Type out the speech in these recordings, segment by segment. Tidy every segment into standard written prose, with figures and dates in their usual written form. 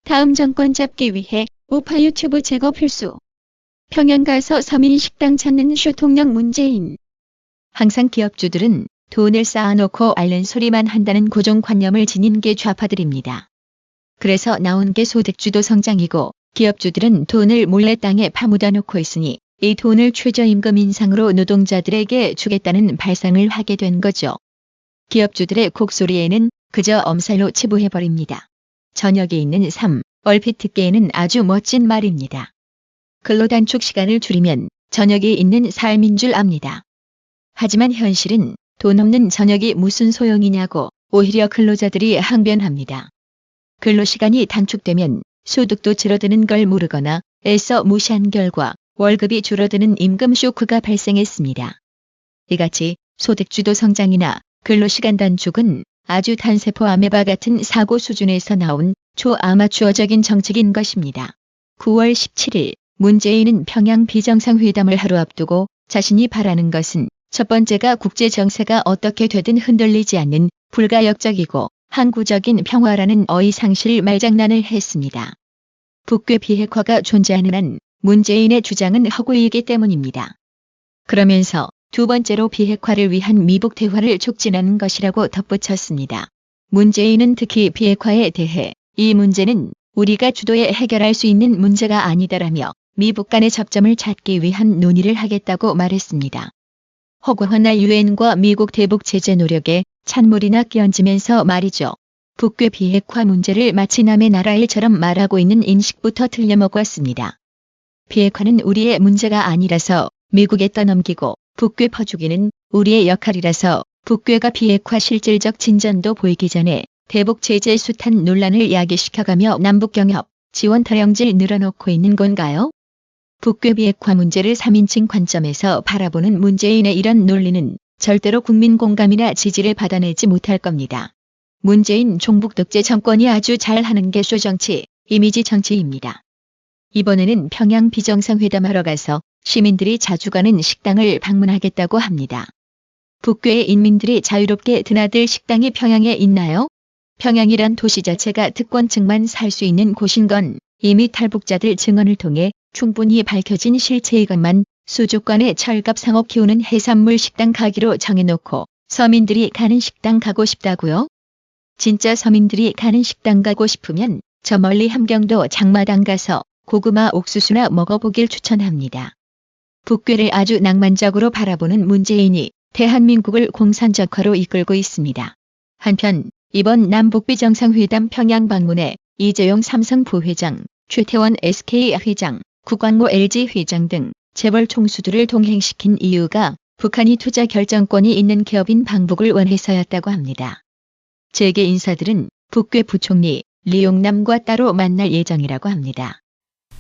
다음 정권 잡기 위해 우파 유튜브 제거 필수. 평양 가서 서민 식당 찾는 쇼통령 문재인. 항상 기업주들은 돈을 쌓아놓고 앓는 소리만 한다는 고정관념을 지닌 게 좌파들입니다. 그래서 나온 게 소득주도 성장이고 기업주들은 돈을 몰래 땅에 파묻어 놓고 있으니 이 돈을 최저임금 인상으로 노동자들에게 주겠다는 발상을 하게 된 거죠. 기업주들의 곡소리에는 그저 엄살로 치부해버립니다. 저녁에 있는 삶, 얼핏 듣기에는 아주 멋진 말입니다. 근로단축 시간을 줄이면 저녁에 있는 삶인 줄 압니다. 하지만 현실은 돈 없는 저녁이 무슨 소용이냐고 오히려 근로자들이 항변합니다. 근로시간이 단축되면 소득도 줄어드는 걸 모르거나 애써 무시한 결과 월급이 줄어드는 임금 쇼크가 발생했습니다. 이같이 소득주도 성장이나 근로시간 단축은 아주 단세포 아메바 같은 사고 수준에서 나온 초아마추어적인 정책인 것입니다. 9월 17일 문재인은 평양 비정상회담을 하루 앞두고 자신이 바라는 것은 첫 번째가 국제 정세가 어떻게 되든 흔들리지 않는 불가역적이고 항구적인 평화라는 어이상실 말장난을 했습니다. 북괴 비핵화가 존재하는 한 문재인의 주장은 허구이기 때문입니다. 그러면서 두 번째로 비핵화를 위한 미북 대화를 촉진하는 것이라고 덧붙였습니다. 문재인은 특히 비핵화에 대해 이 문제는 우리가 주도해 해결할 수 있는 문제가 아니다라며 미북 간의 접점을 찾기 위한 논의를 하겠다고 말했습니다. 허구헌날 유엔과 미국 대북 제재 노력에 찬물이나 끼얹으면서 말이죠. 북괴 비핵화 문제를 마치 남의 나라 일처럼 말하고 있는 인식부터 틀려먹었습니다. 비핵화는 우리의 문제가 아니라서 미국에 떠넘기고 북괴 퍼주기는 우리의 역할이라서 북괴가 비핵화 실질적 진전도 보이기 전에 대북 제재 숱한 논란을 야기시켜가며 남북경협 지원 타령질 늘어놓고 있는 건가요? 북괴 비핵화 문제를 3인칭 관점에서 바라보는 문재인의 이런 논리는 절대로 국민 공감이나 지지를 받아내지 못할 겁니다. 문재인 종북 독재 정권이 아주 잘하는 게 쇼정치, 이미지 정치입니다. 이번에는 평양 비정상회담하러 가서 시민들이 자주 가는 식당을 방문하겠다고 합니다. 북괴의 인민들이 자유롭게 드나들 식당이 평양에 있나요? 평양이란 도시 자체가 특권층만 살 수 있는 곳인 건 이미 탈북자들 증언을 통해 충분히 밝혀진 실체이건만 수족관에 철갑 상어 키우는 해산물 식당 가기로 정해놓고 서민들이 가는 식당 가고 싶다고요? 진짜 서민들이 가는 식당 가고 싶으면 저 멀리 함경도 장마당 가서 고구마 옥수수나 먹어보길 추천합니다. 북괴를 아주 낭만적으로 바라보는 문재인이 대한민국을 공산적화로 이끌고 있습니다. 한편 이번 남북비정상회담 평양 방문에 이재용 삼성 부회장, 최태원 SK 회장, 구광모 LG 회장 등 재벌 총수들을 동행시킨 이유가 북한이 투자 결정권이 있는 기업인 방북을 원해서였다고 합니다. 재계 인사들은 북괴 부총리 리용남과 따로 만날 예정이라고 합니다.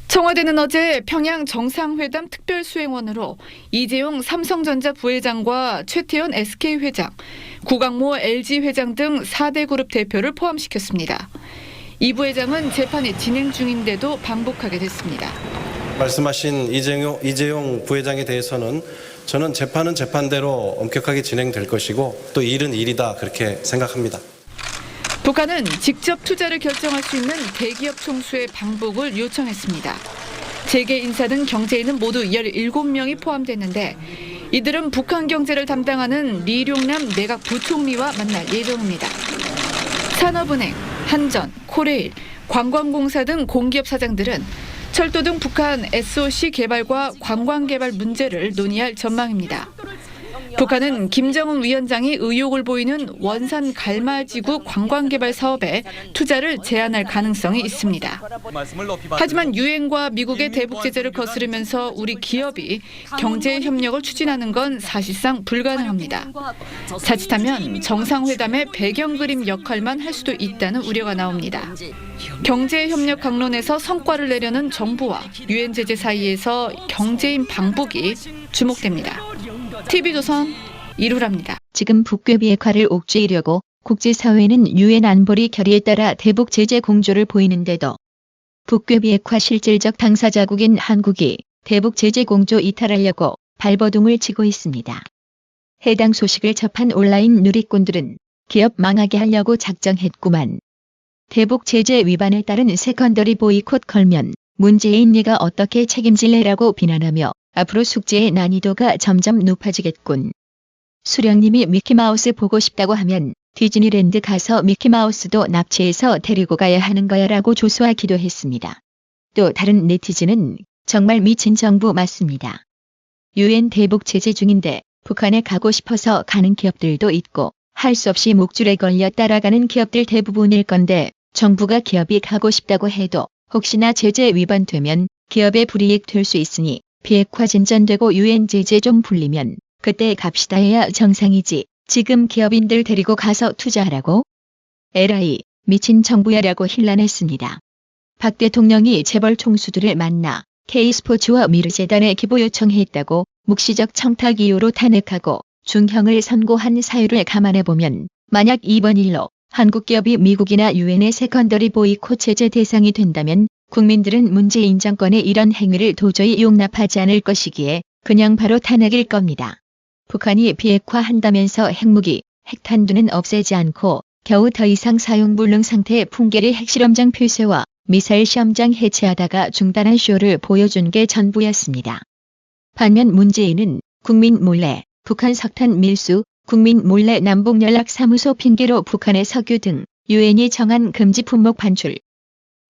청와대는 어제 평양 정상회담 특별수행원으로 이재용 삼성전자 부회장과 최태원 SK 회장, 구광모 LG 회장 등 4대 그룹 대표를 포함시켰습니다. 이 부회장은 재판이 진행 중인데도 방북하게 됐습니다. 말씀하신 이재용 부회장에 대해서는 저는 재판은 재판대로 엄격하게 진행될 것이고 또 일은 일이다 그렇게 생각합니다. 북한은 직접 투자를 결정할 수 있는 대기업 총수의 방북을 요청했습니다. 재계 인사 등 경제인은 모두 17명이 포함됐는데 이들은 북한 경제를 담당하는 리룡남 내각 부총리와 만날 예정입니다. 산업은행, 한전, 코레일, 관광공사 등 공기업 사장들은 철도 등 북한 SOC 개발과 관광 개발 문제를 논의할 전망입니다. 북한은 김정은 위원장이 의욕을 보이는 원산 갈마지구 관광개발 사업에 투자를 제한할 가능성이 있습니다. 하지만 유엔과 미국의 대북 제재를 거스르면서 우리 기업이 경제 협력을 추진하는 건 사실상 불가능합니다. 자칫하면 정상회담의 배경 그림 역할만 할 수도 있다는 우려가 나옵니다. 경제 협력 강론에서 성과를 내려는 정부와 유엔 제재 사이에서 경제인 방북이 주목됩니다. TV조선 이루랍니다. 지금 북괴 비핵화를 옥죄이려고 국제사회는 유엔 안보리 결의에 따라 대북 제재 공조를 보이는데도 북괴 비핵화 실질적 당사자국인 한국이 대북 제재 공조 이탈하려고 발버둥을 치고 있습니다. 해당 소식을 접한 온라인 누리꾼들은 기업 망하게 하려고 작정했구만. 대북 제재 위반에 따른 세컨더리 보이콧 걸면 문재인 네가 어떻게 책임질래라고 비난하며 앞으로 숙제의 난이도가 점점 높아지겠군. 수령님이 미키마우스 보고 싶다고 하면 디즈니랜드 가서 미키마우스도 납치해서 데리고 가야 하는 거야 라고 조소하기도 했습니다. 또 다른 네티즌은 정말 미친 정부 맞습니다. UN 대북 제재 중인데 북한에 가고 싶어서 가는 기업들도 있고 할 수 없이 목줄에 걸려 따라가는 기업들 대부분일 건데 정부가 기업이 가고 싶다고 해도 혹시나 제재 위반되면 기업에 불이익 될 수 있으니 비핵화 진전되고 UN 제재 좀 풀리면 그때 갑시다 해야 정상이지. 지금 기업인들 데리고 가서 투자하라고? 에라이 미친 정부야라고 힐난했습니다. 박 대통령이 재벌 총수들을 만나 K스포츠와 미르재단에 기부 요청했다고 묵시적 청탁 이유로 탄핵하고 중형을 선고한 사유를 감안해보면 만약 이번 일로 한국 기업이 미국이나 유엔의 세컨더리 보이콧 제재 대상이 된다면 국민들은 문재인 정권의 이런 행위를 도저히 용납하지 않을 것이기에 그냥 바로 탄핵일 겁니다. 북한이 비핵화한다면서 핵무기, 핵탄두는 없애지 않고 겨우 더 이상 사용 불능 상태의 풍계리 핵실험장 폐쇄와 미사일 시험장 해체하다가 중단한 쇼를 보여준 게 전부였습니다. 반면 문재인은 국민 몰래 북한 석탄 밀수, 국민 몰래 남북연락사무소 핑계로 북한의 석유 등 유엔이 정한 금지 품목 반출.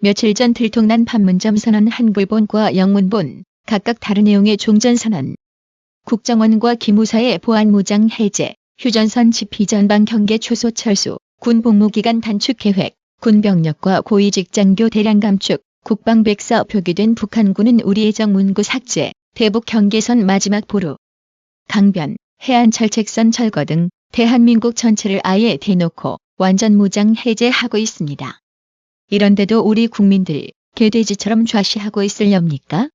며칠 전 들통난 판문점 선언 한글본과 영문본, 각각 다른 내용의 종전선언. 국정원과 기무사의 보안무장 해제, 휴전선 집희 전방 경계 초소 철수, 군 복무기간 단축 계획, 군 병력과 고위 직장교 대량 감축, 국방백서 표기된 북한군은 우리의 정문구 삭제, 대북 경계선 마지막 보루. 강변, 해안철책선 철거 등 대한민국 전체를 아예 대놓고 완전 무장 해제하고 있습니다. 이런데도 우리 국민들 개돼지처럼 좌시하고 있으렵니까?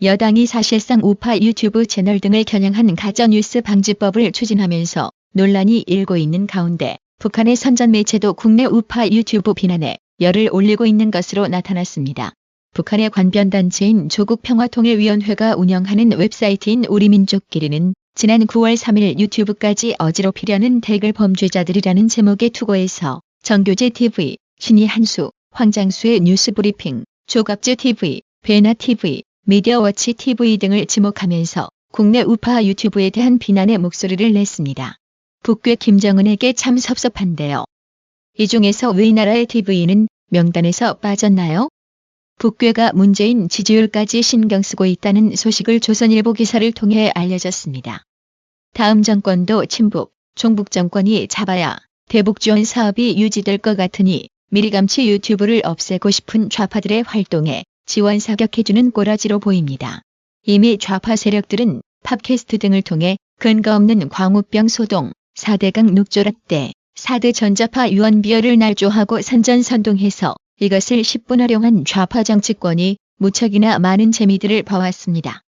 여당이 사실상 우파 유튜브 채널 등을 겨냥한 가짜뉴스 방지법을 추진하면서 논란이 일고 있는 가운데 북한의 선전 매체도 국내 우파 유튜브 비난에 열을 올리고 있는 것으로 나타났습니다. 북한의 관변단체인 조국평화통일위원회가 운영하는 웹사이트인 우리민족끼리는 지난 9월 3일 유튜브까지 어지럽히려는 댓글 범죄자들이라는 제목의 투고에서 정교재 TV, 신이 한수, 황장수의 뉴스브리핑, 조갑재 TV, 배나 TV, 미디어워치 TV 등을 지목하면서 국내 우파 유튜브에 대한 비난의 목소리를 냈습니다. 북괴 김정은에게 참 섭섭한데요. 이 중에서 왜 나라의 TV는 명단에서 빠졌나요? 북괴가 문재인 지지율까지 신경 쓰고 있다는 소식을 조선일보 기사를 통해 알려졌습니다. 다음 정권도 친북, 종북 정권이 잡아야 대북 지원 사업이 유지될 것 같으니 미리감치 유튜브를 없애고 싶은 좌파들의 활동에 지원 사격해주는 꼬라지로 보입니다. 이미 좌파 세력들은 팟캐스트 등을 통해 근거 없는 광우병 소동, 4대강 눅조라떼, 4대 전자파 유언비어를 날조하고 선전선동해서 이것을 10분 활용한 좌파 정치권이 무척이나 많은 재미들을 봐왔습니다.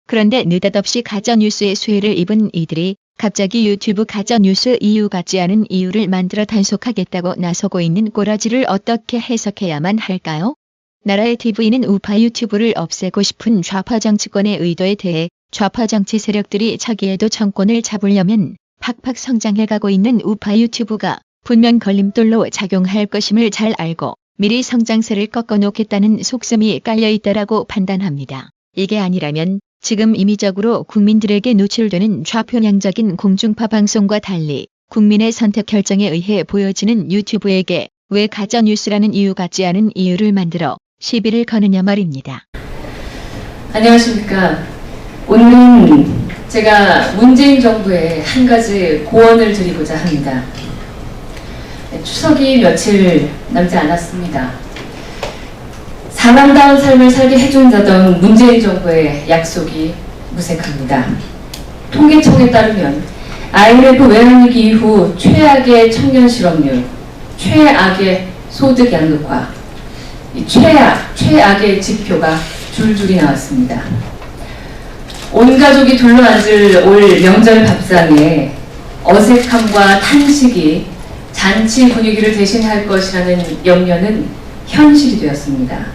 그런데 느닷없이 가짜뉴스의 수혜를 입은 이들이 갑자기 유튜브 가짜뉴스 이유 같지 않은 이유를 만들어 단속하겠다고 나서고 있는 꼬라지를 어떻게 해석해야만 할까요? 나라의 TV는 우파 유튜브를 없애고 싶은 좌파 정치권의 의도에 대해 좌파 정치 세력들이 차기에도 정권을 잡으려면 팍팍 성장해가고 있는 우파 유튜브가 분명 걸림돌로 작용할 것임을 잘 알고 미리 성장세를 꺾어놓겠다는 속셈이 깔려있다라고 판단합니다. 이게 아니라면 지금 임의적으로 국민들에게 노출되는 좌편향적인 공중파 방송과 달리 국민의 선택 결정에 의해 보여지는 유튜브에게 왜 가짜뉴스라는 이유 같지 않은 이유를 만들어 시비를 거느냐 말입니다. 안녕하십니까. 오늘은 제가 문재인 정부에 한 가지 고언을 드리고자 합니다. 추석이 며칠 남지 않았습니다. 사람다운 삶을 살게 해준다던 문재인 정부의 약속이 무색합니다. 통계청에 따르면 IMF 외환위기 이후 최악의 청년 실업률, 최악의 소득 양극화, 이 최악의 지표가 줄줄이 나왔습니다. 온 가족이 둘러앉을 올 명절 밥상에 어색함과 탄식이 잔치 분위기를 대신할 것이라는 염려는 현실이 되었습니다.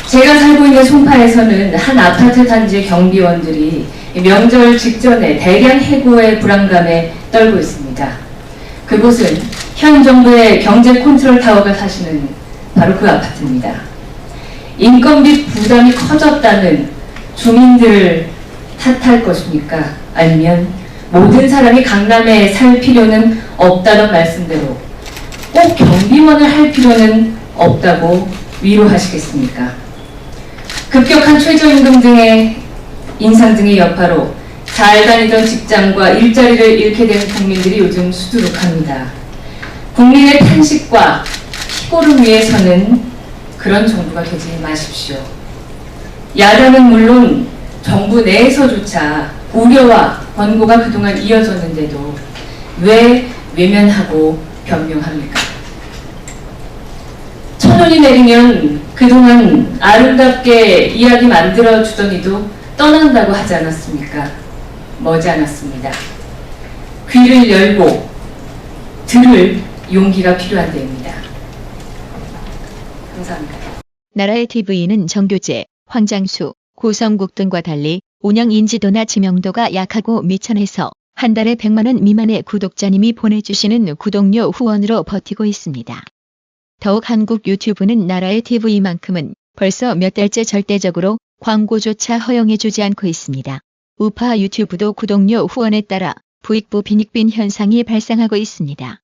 제가 살고 있는 송파에서는 한 아파트 단지 경비원들이 명절 직전에 대량 해고의 불안감에 떨고 있습니다. 그곳은 현 정부의 경제 컨트롤 타워가 사시는 바로 그 아파트입니다. 인건비 부담이 커졌다는 주민들을 탓할 것입니까? 아니면 모든 사람이 강남에 살 필요는 없다던 말씀대로 꼭 경비원을 할 필요는 없다고 위로하시겠습니까? 급격한 최저임금 등의 인상 등의 여파로 잘 다니던 직장과 일자리를 잃게 된 국민들이 요즘 수두룩합니다. 국민의 탄식과 피고를 위해서는 그런 정부가 되지 마십시오. 야당은 물론 정부 내에서조차 우려와 권고가 그동안 이어졌는데도 왜 외면하고 변명합니까? 천원이 내리면 그동안 아름답게 이야기 만들어주더니도 떠난다고 하지 않았습니까? 머지않았습니다. 귀를 열고 들을 용기가 필요한 때입니다. 감사합니다. 나라의 TV는 정교제, 황장수, 고성국 등과 달리 운영 인지도나 지명도가 약하고 미천해서 한 달에 100만 원 미만의 구독자님이 보내주시는 구독료 후원으로 버티고 있습니다. 더욱 한국 유튜브는 나라의 TV만큼은 벌써 몇 달째 절대적으로 광고조차 허용해주지 않고 있습니다. 우파 유튜브도 구독료 후원에 따라 부익부 빈익빈 현상이 발생하고 있습니다.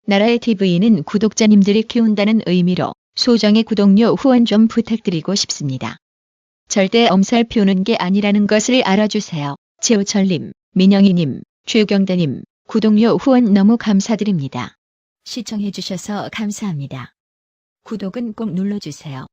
나라의 TV는 구독자님들이 키운다는 의미로 소정의 구독료 후원 좀 부탁드리고 싶습니다. 절대 엄살 피우는 게 아니라는 것을 알아주세요. 최우철님, 민영희님, 최경대님, 구독료 후원 너무 감사드립니다. 시청해주셔서 감사합니다. 구독은 꼭 눌러주세요.